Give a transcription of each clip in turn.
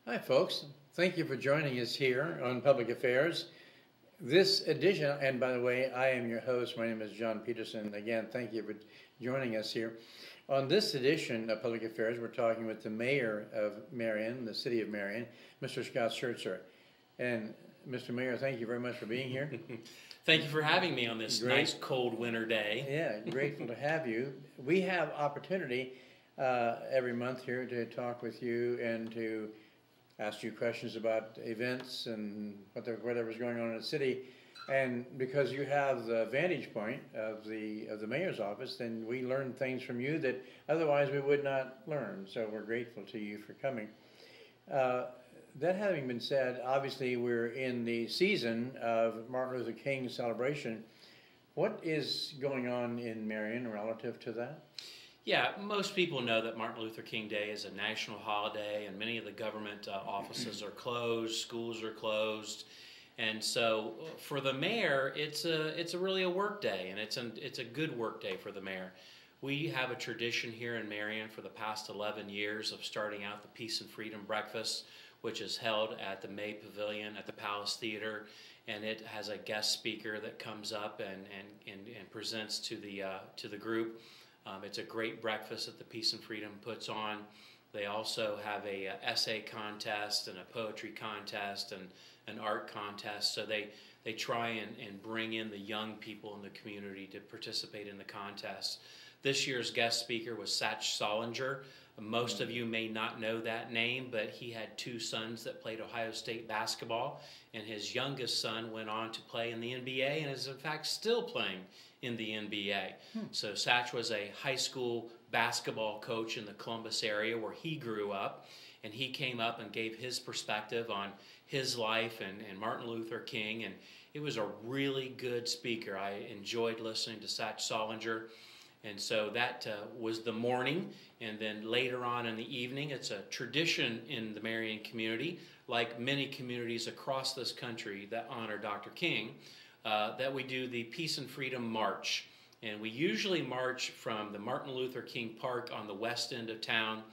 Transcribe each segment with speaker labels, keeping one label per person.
Speaker 1: Hi, folks. Thank you for joining us here on Public Affairs. This edition, and by the way, I am your host. My name is John Peterson. Again, thank you for joining us here. On this edition of Public Affairs, we're talking with the mayor of Marion, the city of Marion, Mr. Scott Schertzer. And Mr. Mayor, thank you very much for being here.
Speaker 2: Thank you for having me on this nice cold winter day.
Speaker 1: Yeah, grateful to have you. We have opportunity every month here to talk with you and to ask you questions about events and whatever's going on in the city. And because you have the vantage point of the mayor's office, then we learn things from you that otherwise we would not learn. So we're grateful to you for coming. That having been said, obviously we're in the season of Martin Luther King celebration. What is going on in Marion relative to that?
Speaker 2: Yeah, most people know that Martin Luther King Day is a national holiday, and many of the government offices are closed, schools are closed, and so for the mayor, it's really a work day, and it's a good work day for the mayor. We have a tradition here in Marion for the past 11 years of starting out the Peace and Freedom Breakfast, which is held at the May Pavilion at the Palace Theater, and it has a guest speaker that comes up and presents to the group. It's a great breakfast that the Peace and Freedom puts on. They also have a essay contest and a poetry contest and an art contest. So they try and bring in the young people in the community to participate in the contest. This year's guest speaker was Schertzer. Most of you may not know that name, but he had two sons that played Ohio State basketball, and his youngest son went on to play in the NBA and is in fact still playing in the NBA. So Satch was a high school basketball coach in the Columbus area where he grew up, and he came up and gave his perspective on his life and Martin Luther King, and it was a really good speaker. I enjoyed listening to Schertzer. And so that was the morning, and then later on in the evening, it's a tradition in the Marion community, like many communities across this country that honor Dr. King, that we do the Peace and Freedom March. And we usually march from the Martin Luther King Park on the west end of town.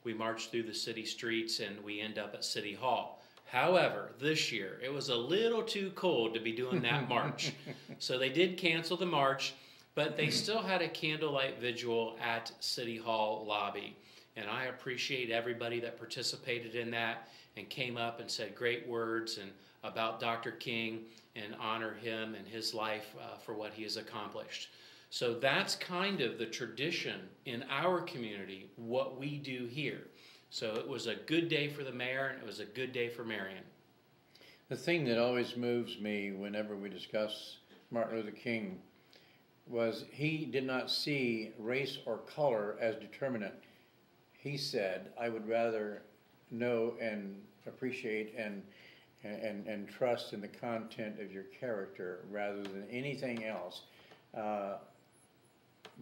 Speaker 2: We march through the city streets, and we end up at City Hall. However, this year, it was a little too cold to be doing that march. So they did cancel the march, but they still had a candlelight vigil at City Hall lobby. And I appreciate everybody that participated in that and came up and said great words and about Dr. King and honor him and his life for what he has accomplished. So that's kind of the tradition in our community, what we do here. So it was a good day for the mayor, and it was a good day for Marion.
Speaker 1: The thing that always moves me whenever we discuss Martin Luther King was he did not see race or color as determinant. He said, I would rather know and appreciate and trust in the content of your character rather than anything else.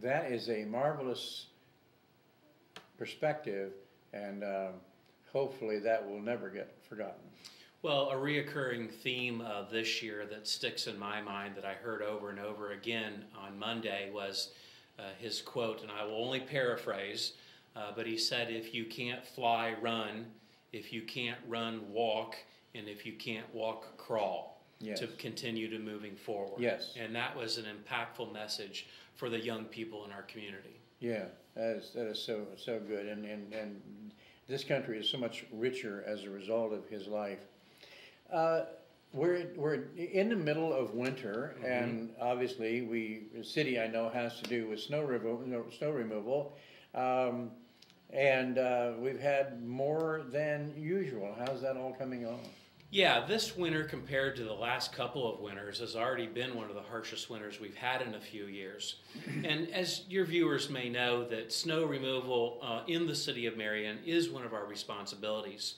Speaker 1: That is a marvelous perspective, and hopefully that will never get forgotten.
Speaker 2: Well, a reoccurring theme this year that sticks in my mind that I heard over and over again on Monday was his quote, and I will only paraphrase, but he said, if you can't fly, run. If you can't run, walk. And if you can't walk, crawl. Yes. To continue to moving forward.
Speaker 1: Yes.
Speaker 2: And that was an impactful message for the young people in our community.
Speaker 1: Yeah, that is so good. And this country is so much richer as a result of his life. We're in the middle of winter, and obviously the city I know has to do with snow removal, and we've had more than usual. How's that all coming on?
Speaker 2: Yeah, this winter compared to the last couple of winters has already been one of the harshest winters we've had in a few years. And as your viewers may know, that snow removal in the city of Marion is one of our responsibilities.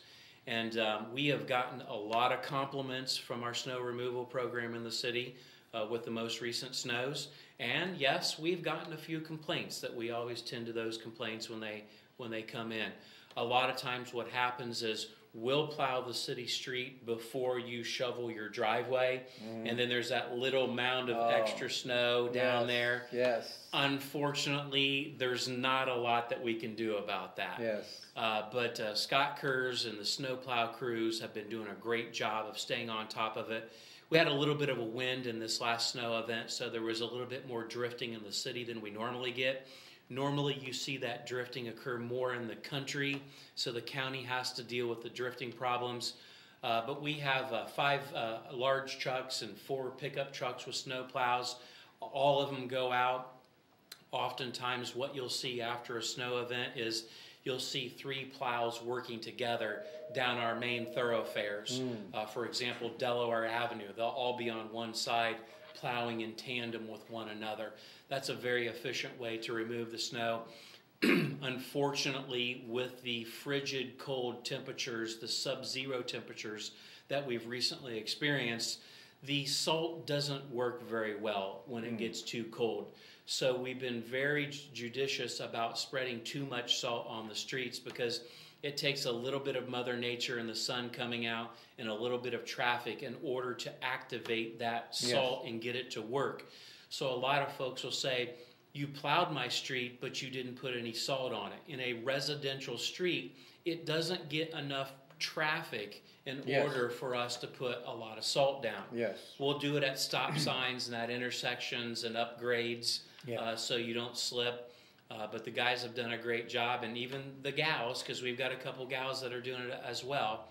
Speaker 2: And we have gotten a lot of compliments from our snow removal program in the city with the most recent snows. And yes, we've gotten a few complaints that we always tend to those complaints when they come in. A lot of times what happens is we'll plow the city street before you shovel your driveway. And then there's that little mound of extra snow down there.
Speaker 1: Yes.
Speaker 2: Unfortunately, there's not a lot that we can do about that.
Speaker 1: Yes.
Speaker 2: But Scott Kurz and the snowplow crews have been doing a great job of staying on top of it. We had a little bit of a wind in this last snow event, so there was a little bit more drifting in the city than we normally get. Normally you see that drifting occur more in the country, so the county has to deal with the drifting problems. But we have 5 large trucks and 4 pickup trucks with snow plows. All of them go out. Oftentimes what you'll see after a snow event is you'll see 3 plows working together down our main thoroughfares. For example, Delaware Avenue, they'll all be on one side plowing in tandem with one another. That's a very efficient way to remove the snow. Unfortunately, with the frigid cold temperatures, the sub-zero temperatures that we've recently experienced, the salt doesn't work very well when it gets too cold. So we've been very judicious about spreading too much salt on the streets, because it takes a little bit of Mother Nature and the sun coming out and a little bit of traffic in order to activate that salt and get it to work. So a lot of folks will say, you plowed my street, but you didn't put any salt on it. In a residential street, it doesn't get enough traffic in order for us to put a lot of salt down. We'll do it at stop signs and at intersections and upgrades so you don't slip. But the guys have done a great job, and even the gals, because we've got a couple gals that are doing it as well.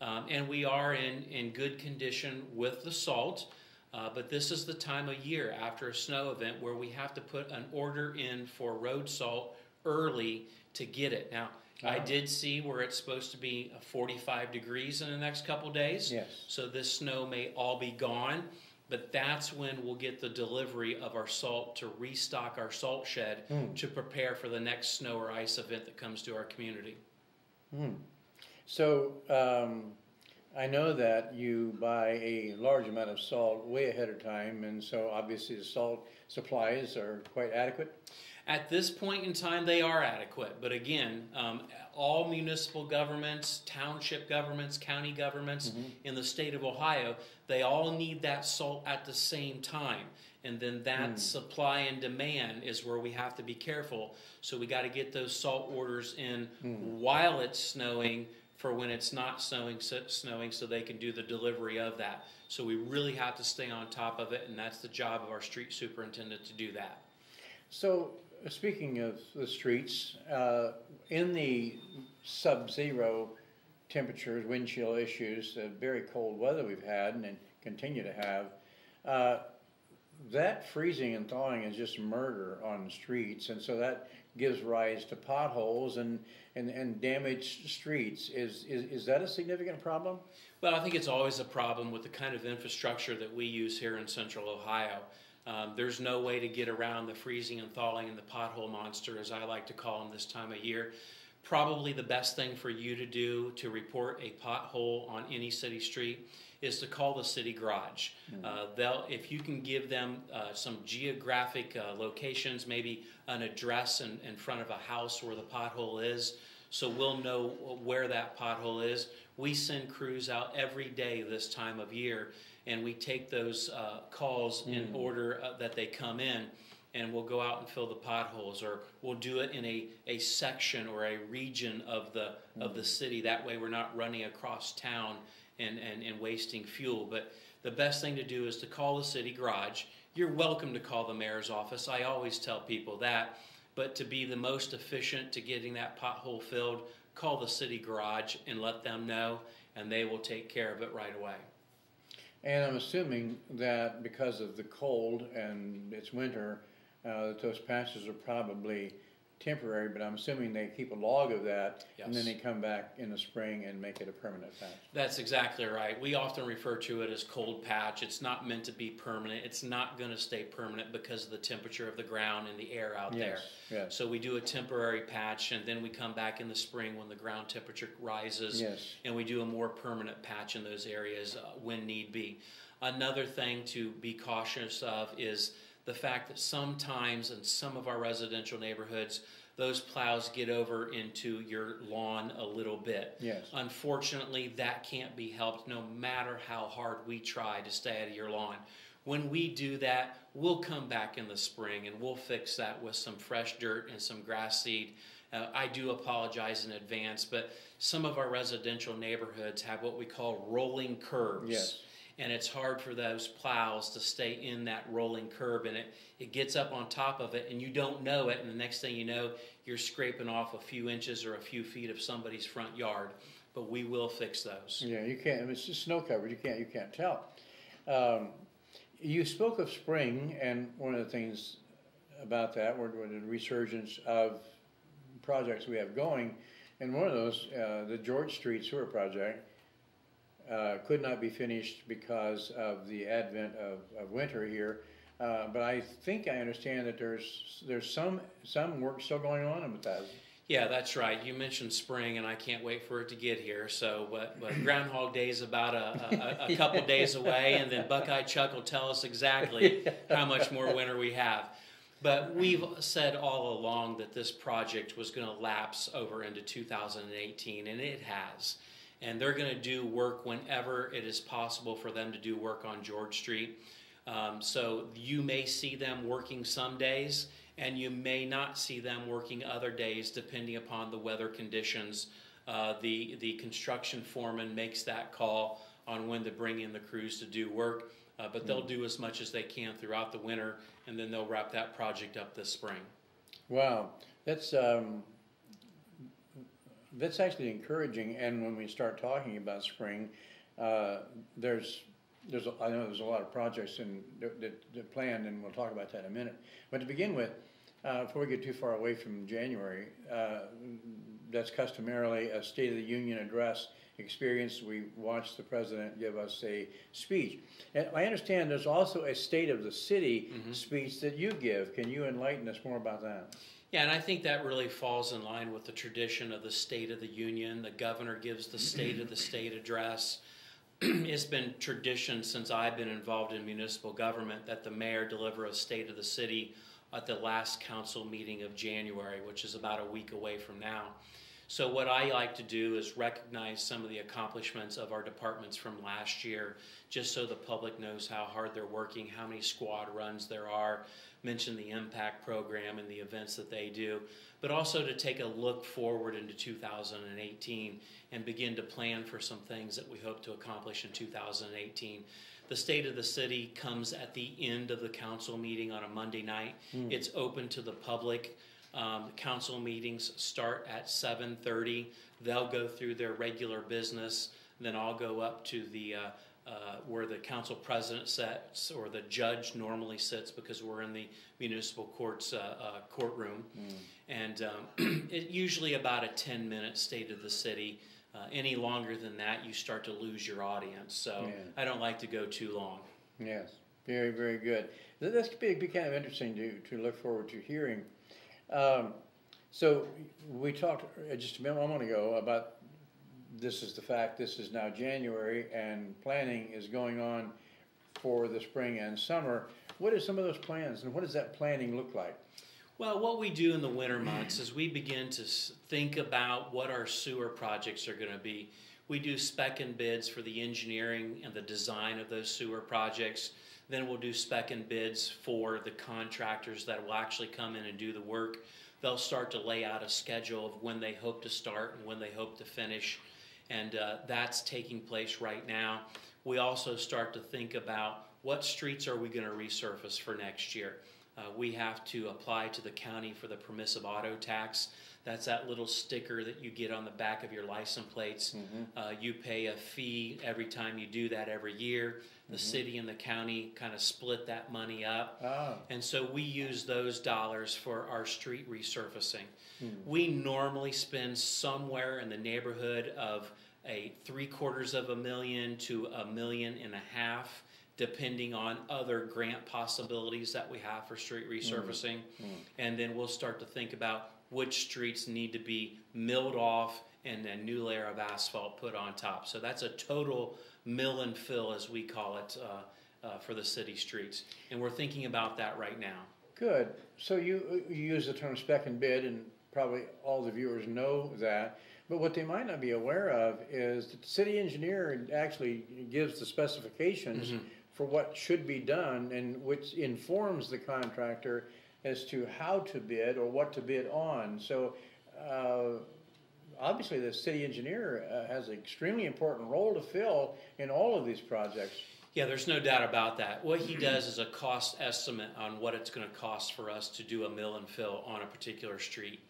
Speaker 2: And we are in good condition with the salt. But this is the time of year after a snow event where we have to put an order in for road salt early to get it. Now, I did see where it's supposed to be 45 degrees in the next couple days. So this snow may all be gone. But that's when we'll get the delivery of our salt to restock our salt shed to prepare for the next snow or ice event that comes to our community.
Speaker 1: So I know that you buy a large amount of salt way ahead of time, and so obviously the salt supplies are quite adequate.
Speaker 2: At this point in time, they are adequate. But again, all municipal governments, township governments, county governments in the state of Ohio, they all need that salt at the same time. And then that supply and demand is where we have to be careful. So we got to get those salt orders in while it's snowing for when it's not snowing so they can do the delivery of that. So we really have to stay on top of it, and that's the job of our street superintendent to do that.
Speaker 1: So speaking of the streets, in the sub-zero temperatures, wind chill issues, very cold weather we've had and continue to have, that freezing and thawing is just murder on the streets, and so that gives rise to potholes and damaged streets. Is that a significant problem?
Speaker 2: Well, I think it's always a problem with the kind of infrastructure that we use here in central Ohio. There's no way to get around the freezing and thawing and the pothole monster, as I like to call them this time of year. Probably the best thing for you to do to report a pothole on any city street is to call the city garage. If you can give them some geographic locations, maybe an address in front of a house where the pothole is, so we'll know where that pothole is. We send crews out every day this time of year, and we take those calls in order that they come in, and we'll go out and fill the potholes, or we'll do it in a section or a region of the city. That way we're not running across town and wasting fuel. But the best thing to do is to call the city garage. You're welcome to call the mayor's office. I always tell people that. But to be the most efficient to getting that pothole filled, call the city garage and let them know, and they will take care of it right away.
Speaker 1: And I'm assuming that because of the cold and it's winter, that those patches are probably temporary, but I'm assuming they keep a log of that, and then they come back in the spring and make it a permanent patch. That's
Speaker 2: exactly right. We often refer to it as cold patch. It's not meant to be permanent. It's not going to stay permanent because of the temperature of the ground and the air out there. So we do a temporary patch, and then we come back in the spring when the ground temperature rises, and we do a more permanent patch in those areas when need be. Another thing to be cautious of is the fact that sometimes in some of our residential neighborhoods, those plows get over into your lawn a little bit.
Speaker 1: Yes.
Speaker 2: Unfortunately, that can't be helped no matter how hard we try to stay out of your lawn. When we do that, we'll come back in the spring and we'll fix that with some fresh dirt and some grass seed. I do apologize in advance, but some of our residential neighborhoods have what we call rolling curbs.
Speaker 1: Yes.
Speaker 2: And it's hard for those plows to stay in that rolling curb, and it gets up on top of it, and you don't know it, and the next thing you know, you're scraping off a few inches or a few feet of somebody's front yard. But we will fix those.
Speaker 1: Yeah, you can't. It's just snow covered. You can't tell. You spoke of spring, and one of the things about that were the resurgence of projects we have going, and one of those, the George Street Sewer Project, could not be finished because of the advent of winter here. But I think I understand that there's some work still going on in Bethesda.
Speaker 2: Yeah, that's right. You mentioned spring, and I can't wait for it to get here. So, but Groundhog Day is about a couple days away, and then Buckeye Chuck will tell us exactly how much more winter we have. But we've said all along that this project was going to lapse over into 2018, and it has. And they're going to do work whenever it is possible for them to do work on George Street. So you may see them working some days, and you may not see them working other days depending upon the weather conditions. The construction foreman makes that call on when to bring in the crews to do work, but they'll do as much as they can throughout the winter, and then they'll wrap that project up this spring.
Speaker 1: Wow, that's actually encouraging. And when we start talking about spring, I know there's a lot of projects that planned, and we'll talk about that in a minute. But to begin with, before we get too far away from January, that's customarily a State of the Union address experience. We watched the president give us a speech. And I understand there's also a State of the City speech that you give. Can you enlighten us more about that?
Speaker 2: Yeah, and I think that really falls in line with the tradition of the State of the Union. The governor gives the State of the State address. It's been tradition since I've been involved in municipal government that the mayor deliver a State of the City at the last council meeting of January, which is about a week away from now. So what I like to do is recognize some of the accomplishments of our departments from last year, just so the public knows how hard they're working, how many squad runs there are, mention the impact program and the events that they do, but also to take a look forward into 2018 and begin to plan for some things that we hope to accomplish in 2018. The State of the City comes at the end of the council meeting on a Monday night. It's open to the public. Council meetings start at 7:30. They'll go through their regular business. Then I'll go up to the where the council president sits, or the judge normally sits, because we're in the municipal court's courtroom. And it's usually about a 10-minute State of the City. Any longer than that, you start to lose your audience. So yeah. I don't like to go too long.
Speaker 1: Yes, very, very good. This could be kind of interesting to look forward to hearing. So we talked just a moment ago about this is now January, and planning is going on for the spring and summer. What are some of those plans, and what does that planning look like?
Speaker 2: Well, what we do in the winter months is we begin to think about what our sewer projects are going to be. We do spec and bids for the engineering and the design of those sewer projects. Then we'll do spec and bids for the contractors that will actually come in and do the work. They'll start to lay out a schedule of when they hope to start and when they hope to finish. And that's taking place right now. We also start to think about what streets are we going to resurface for next year. We have to apply to the county for the permissive auto tax. That's that little sticker that you get on the back of your license plates. You pay a fee every time you do that every year. The city and the county kind of split that money up. And so we use those dollars for our street resurfacing. We normally spend somewhere in the neighborhood of a $750,000 to $1.5 million, depending on other grant possibilities that we have for street resurfacing. And then we'll start to think about which streets need to be milled off and a new layer of asphalt put on top. So that's a total mill and fill, as we call it, for the city streets. And we're thinking about that right now.
Speaker 1: Good. So you use the term spec and bid, and probably all the viewers know that. But what they might not be aware of is that the city engineer actually gives the specifications for what should be done, and which informs the contractor as to how to bid or what to bid on. So obviously the city engineer has an extremely important role to fill in all of these projects.
Speaker 2: Yeah, there's no doubt about that. What he does is a cost estimate on what it's going to cost for us to do a mill and fill on a particular street.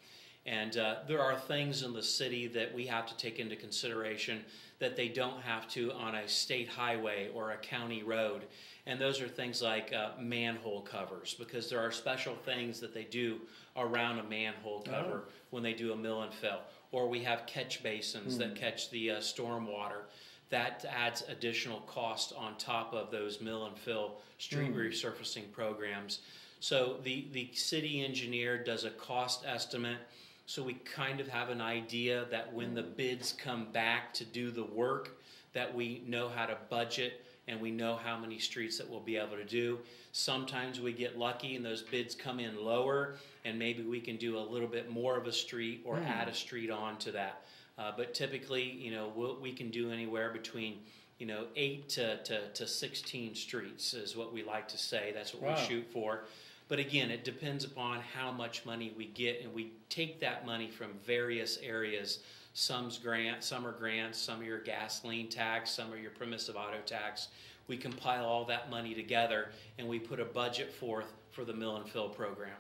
Speaker 2: And there are things in the city that we have to take into consideration that they don't have to on a state highway or a county road. And those are things like manhole covers, because there are special things that they do around a manhole cover when they do a mill and fill. Or we have catch basins that catch the storm water. That adds additional cost on top of those mill and fill street resurfacing programs. So the city engineer does a cost estimate, so we kind of have an idea that when the bids come back to do the work, that we know how to budget and we know how many streets that we'll be able to do. Sometimes we get lucky and those bids come in lower, and maybe we can do a little bit more of a street or add a street on to that. But typically, you know, we can do anywhere between, you know, 8 to 16 streets is what we like to say. That's what we shoot for. But again, it depends upon how much money we get, and we take that money from various areas. Some are grants, some are your gasoline tax, some are your permissive auto tax. We compile all that money together, and we put a budget forth for the mill and fill program.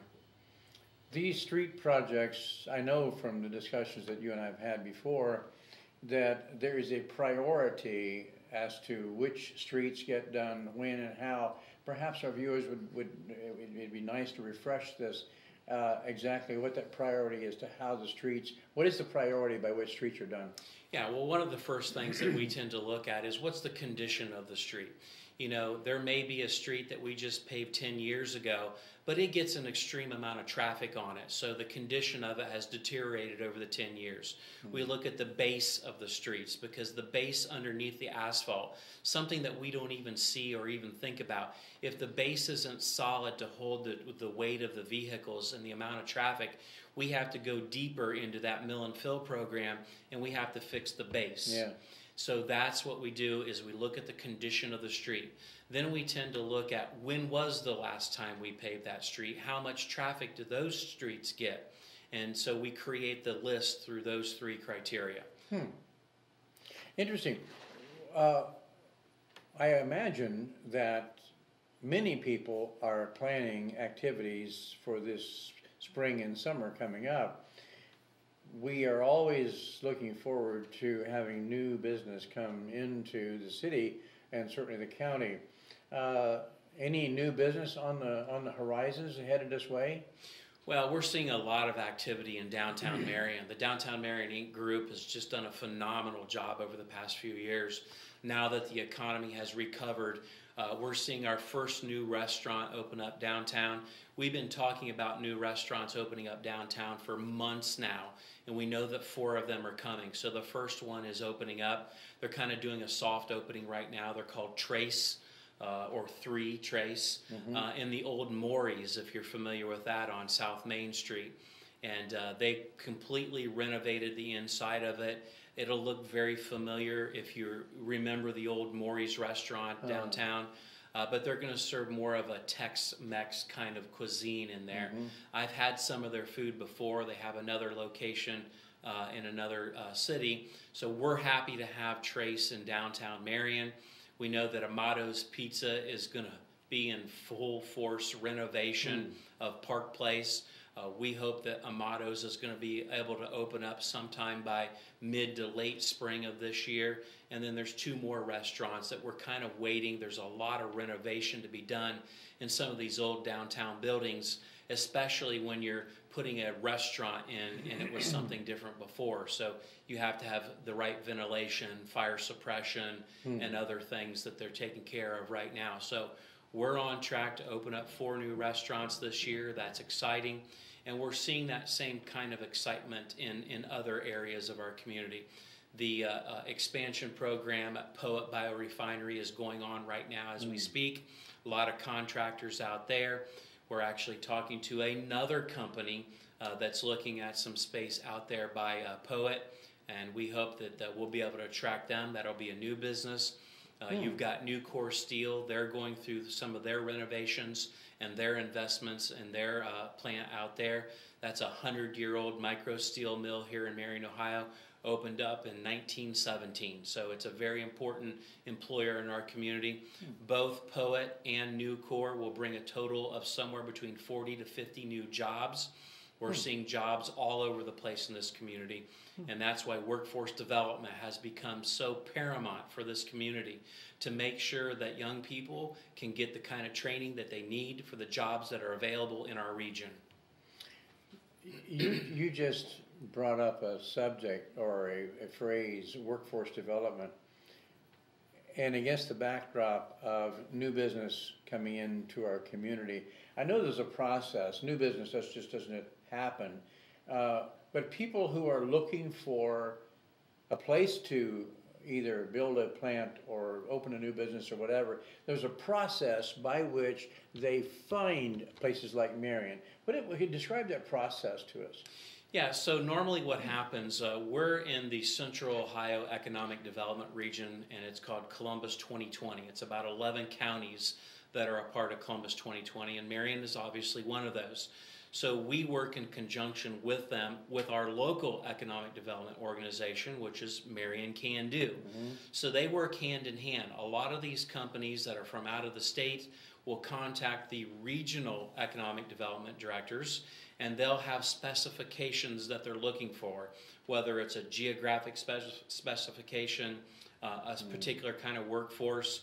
Speaker 1: These street projects, I know from the discussions that you and I have had before, that there is a priority as to which streets get done, when and how. Perhaps our viewers it'd be nice to refresh this, exactly what that priority is to how the streets, what is the priority by which streets are done?
Speaker 2: Yeah, well, one of the first things that we tend to look at is what's the condition of the street. You know, there may be a street that we just paved 10 years ago, but it gets an extreme amount of traffic on it. So the condition of it has deteriorated over the 10 years. We look at the base of the streets, because the base underneath the asphalt, something that we don't even see or even think about, if the base isn't solid to hold the weight of the vehicles and the amount of traffic, we have to go deeper into that mill and fill program, and we have to fix the base.
Speaker 1: Yeah.
Speaker 2: So that's what we do, is we look at the condition of the street. Then we tend to look at when was the last time we paved that street, how much traffic do those streets get? And so we create the list through those three criteria.
Speaker 1: Interesting. I imagine that many people are planning activities for this spring and summer coming up. We are always looking forward to having new business come into the city and certainly the county. Any new business on the horizons headed this way?
Speaker 2: Well, we're seeing a lot of activity in downtown Marion. The Downtown Marion Inc. group has just done a phenomenal job over the past few years. Now that the economy has recovered, we're seeing our first new restaurant open up downtown. We've been talking about new restaurants opening up downtown for months now, and we know that 4 of them are coming. So the first one is opening up. They're kind of doing a soft opening right now. They're called Trace, or 3 Trace, in the old Maury's, if you're familiar with that, on South Main Street. And they completely renovated the inside of it. It'll look very familiar if you remember the old Maury's restaurant downtown. But they're going to serve more of a Tex-Mex kind of cuisine in there. I've had some of their food before. They have another location in another city. So we're happy to have Trace in downtown Marion. We know that Amato's Pizza is going to be in full force renovation of Park Place. We hope that Amato's is going to be able to open up sometime by mid to late spring of this year. And then there's 2 more restaurants that we're kind of waiting. There's a lot of renovation to be done in some of these old downtown buildings, especially when you're putting a restaurant in and it was something different before. So you have to have the right ventilation, fire suppression, and other things that they're taking care of right now. So we're on track to open up 4 new restaurants this year. That's exciting. And we're seeing that same kind of excitement in other areas of our community. The expansion program at Poet Biorefinery is going on right now as we speak. A lot of contractors out there. We're actually talking to another company that's looking at some space out there by Poet, and we hope that we'll be able to attract them. That'll be a new business. You've got Nucor Steel. They're going through some of their renovations and their investments in their plant out there. That's a 100-year-old micro steel mill here in Marion, Ohio, opened up in 1917. So it's a very important employer in our community. Both Poet and Nucor will bring a total of somewhere between 40 to 50 new jobs. We're seeing jobs all over the place in this community, and that's why workforce development has become so paramount for this community, to make sure that young people can get the kind of training that they need for the jobs that are available in our region.
Speaker 1: You just brought up a subject or a phrase, workforce development, and against the backdrop of new business coming into our community. I know there's a process. New business just doesn't happen, but people who are looking for a place to either build a plant or open a new business or whatever, there's a process by which they find places like Marion. Describe that process to us.
Speaker 2: Yeah, so normally what happens, we're in the Central Ohio Economic Development Region, and it's called Columbus 2020. It's about 11 counties that are a part of Columbus 2020, and Marion is obviously one of those. So we work in conjunction with them, with our local economic development organization, which is Marion Can Do. So they work hand in hand. A lot of these companies that are from out of the state will contact the regional economic development directors, and they'll have specifications that they're looking for, whether it's a geographic specification, a particular kind of workforce,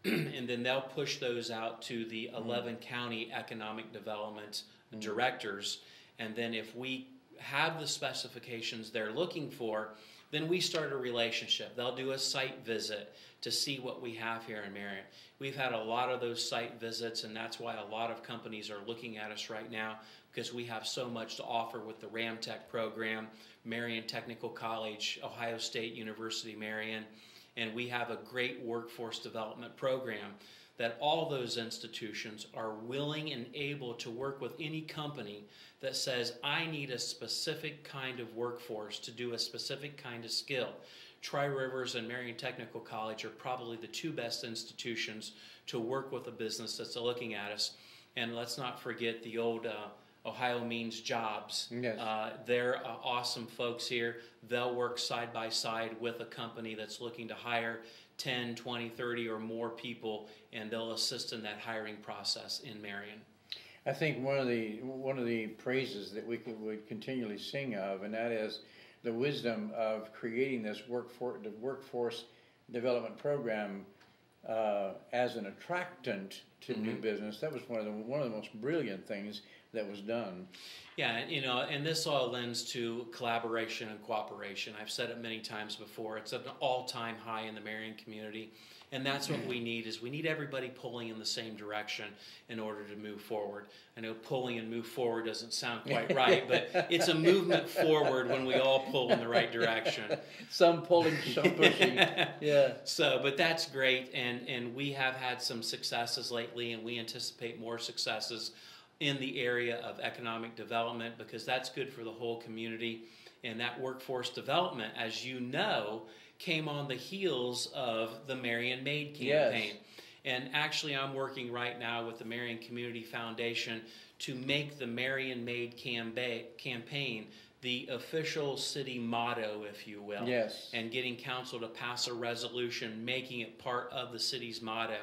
Speaker 2: and then they'll push those out to the 11 county economic development directors, and then if we have the specifications they're looking for, then we start a relationship. They'll do a site visit to see what we have here in Marion. We've had a lot of those site visits, and that's why a lot of companies are looking at us right now, because we have so much to offer with the RAMTech program, Marion Technical College, Ohio State University Marion, and we have a great workforce development program that all those institutions are willing and able to work with any company that says, I need a specific kind of workforce to do a specific kind of skill. Tri-Rivers and Marion Technical College are probably the two best institutions to work with a business that's looking at us. And let's not forget the old Ohio Means Jobs.
Speaker 1: Yes.
Speaker 2: They're awesome folks here. They'll work side by side with a company that's looking to hire 10, 20, 30 or more people, and they'll assist in that hiring process in Marion.
Speaker 1: I think one of the praises that we would continually sing of, and that is the wisdom of creating this workforce development program as an attractant to new business. That was one of the most brilliant things that was done.
Speaker 2: Yeah, and this all lends to collaboration and cooperation. I've said it many times before. It's at an all-time high in the Marion community, and that's what we need. Is we need everybody pulling in the same direction in order to move forward. I know pulling and move forward doesn't sound quite right, but it's a movement forward when we all pull in the right direction.
Speaker 1: Some pulling, some pushing. Yeah.
Speaker 2: So, but that's great, and we have had some successes lately, and we anticipate more successes in the area of economic development, because that's good for the whole community. And that workforce development, as you know, came on the heels of the Marion Made campaign. Yes. And actually, I'm working right now with the Marion Community Foundation to make the Marion Made campaign the official city motto, if you will.
Speaker 1: Yes.
Speaker 2: And getting council to pass a resolution making it part of the city's motto.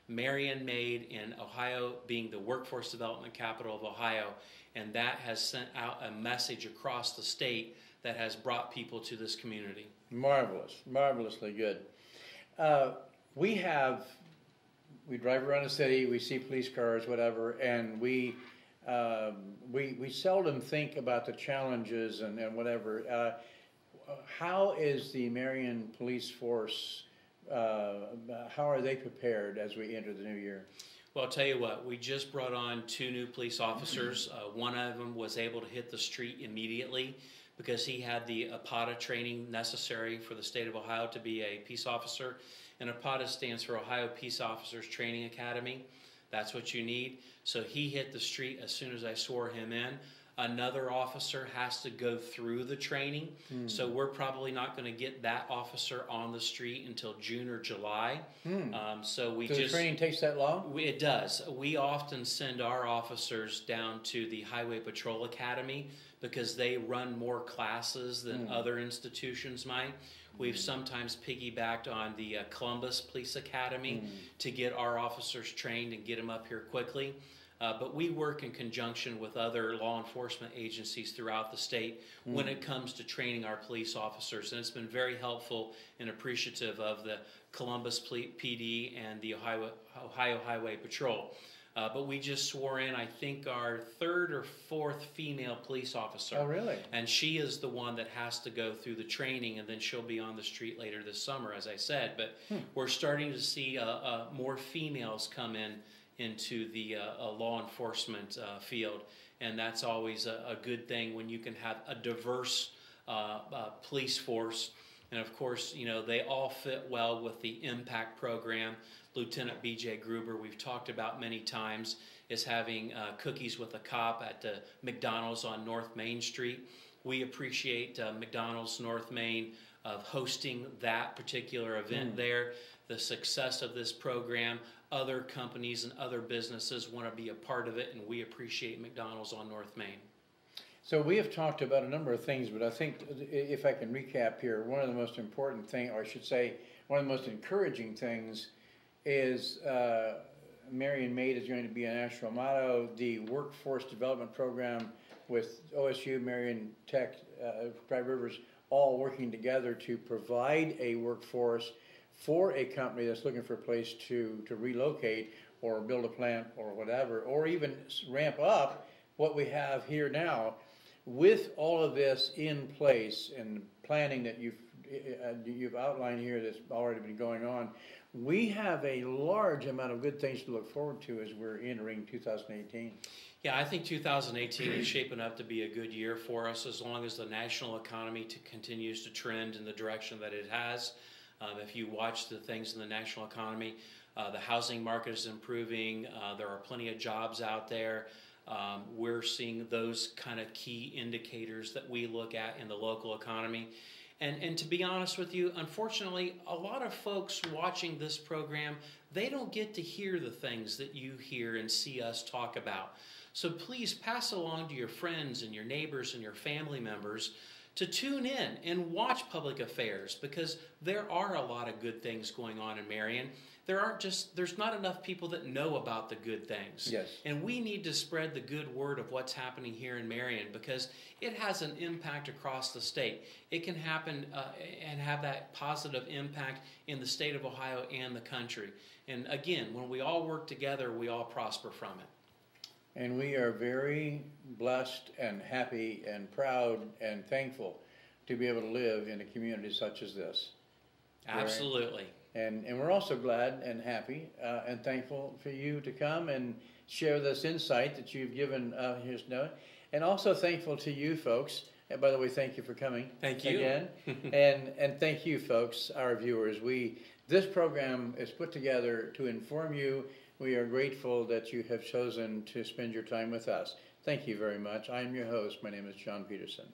Speaker 2: Marion Made in Ohio being the workforce development capital of Ohio, and that has sent out a message across the state that has brought people to this community.
Speaker 1: Marvelous, marvelously good. We drive around the city, we see police cars, whatever, and we seldom think about the challenges and whatever. How is the Marion police force? How are they prepared as we enter the new year?
Speaker 2: Well, I'll tell you what, we just brought on 2 new police officers. One of them was able to hit the street immediately because he had the APATA training necessary for the state of Ohio to be a peace officer. And APATA stands for Ohio Peace Officers Training Academy. That's what you need. So he hit the street as soon as I swore him in. Another officer has to go through the training. So we're probably not going to get that officer on the street until June or July. So
Speaker 1: the training takes that long?
Speaker 2: It does. We often send our officers down to the Highway Patrol Academy because they run more classes than other institutions might. We've sometimes piggybacked on the Columbus Police Academy to get our officers trained and get them up here quickly. But we work in conjunction with other law enforcement agencies throughout the state when it comes to training our police officers. And it's been very helpful and appreciative of the Columbus PD and the Ohio Highway Patrol. But we just swore in, I think, our third or fourth female police officer.
Speaker 1: Oh, really?
Speaker 2: And she is the one that has to go through the training, and then she'll be on the street later this summer, as I said. But we're starting to see more females come into the law enforcement field, and that's always a good thing when you can have a diverse police force. And of course, you know, they all fit well with the impact program. Lieutenant B.J. Gruber, we've talked about many times, is having cookies with a cop at the McDonald's on North Main Street. We appreciate McDonald's North Main of hosting that particular event there. The success of this program, other companies and other businesses want to be a part of it, and we appreciate McDonald's on North Main.
Speaker 1: So we have talked about a number of things, but I think if I can recap here, one of the most important things, or I should say, one of the most encouraging things is Marion Made is going to be a national motto. The workforce development program with OSU, Marion Tech, Dry Rivers, all working together to provide a workforce for a company that's looking for a place to relocate or build a plant or whatever, or even ramp up what we have here now. With all of this in place and planning that you've outlined here that's already been going on, we have a large amount of good things to look forward to as we're entering 2018.
Speaker 2: Yeah, I think 2018 is shaping up to be a good year for us as long as the national economy continues to trend in the direction that it has. If you watch the things in the national economy, the housing market is improving. There are plenty of jobs out there. We're seeing those kind of key indicators that we look at in the local economy. And to be honest with you, unfortunately, a lot of folks watching this program, they don't get to hear the things that you hear and see us talk about. So please pass along to your friends and your neighbors and your family members to tune in and watch Public Affairs, because there are a lot of good things going on in Marion. There's not enough people that know about the good things.
Speaker 1: Yes.
Speaker 2: And we need to spread the good word of what's happening here in Marion, because it has an impact across the state. It can happen and have that positive impact in the state of Ohio and the country. And again, when we all work together, we all prosper from it.
Speaker 1: And we are very blessed and happy and proud and thankful to be able to live in a community such as this.
Speaker 2: Absolutely.
Speaker 1: And we're also glad and happy and thankful for you to come and share this insight that you've given here tonight. And also thankful to you folks. And by the way, thank you for coming.
Speaker 2: Thank you.
Speaker 1: Again. and thank you folks, our viewers. This program is put together to inform you. We are grateful that you have chosen to spend your time with us. Thank you very much. I am your host. My name is John Peterson.